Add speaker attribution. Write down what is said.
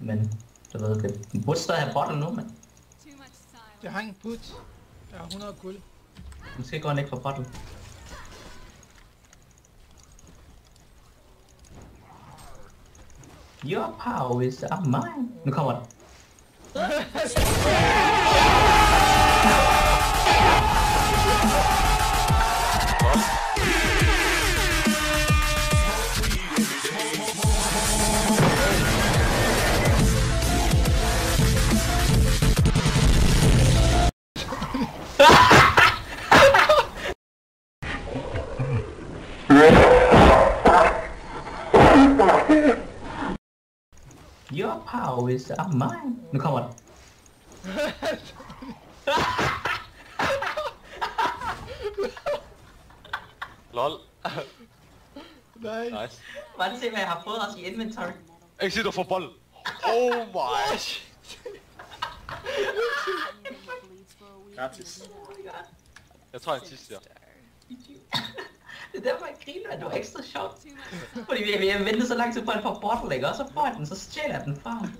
Speaker 1: Men, du ved det. Den burde stadig have bottle nu, men.
Speaker 2: Jeg har en put. Jeg har 100 guld.
Speaker 1: Måske går han ikke for bottle. Your power is mine. Nu kommer den. Your power is mine. Nu kommer den.
Speaker 3: Lol.
Speaker 2: Nice.
Speaker 1: Bare se hvad jeg har fået også i inventory.
Speaker 3: Ikke se du får bold. Oh my.
Speaker 4: Gratis.
Speaker 3: Jeg tror en sidste her.
Speaker 1: Det er derfor jeg griner, at det var ekstra sjovt. Fordi vi har ventet så lang tid på at få bottle, ikke? Og så får jeg den, så stjæler jeg den fra ham.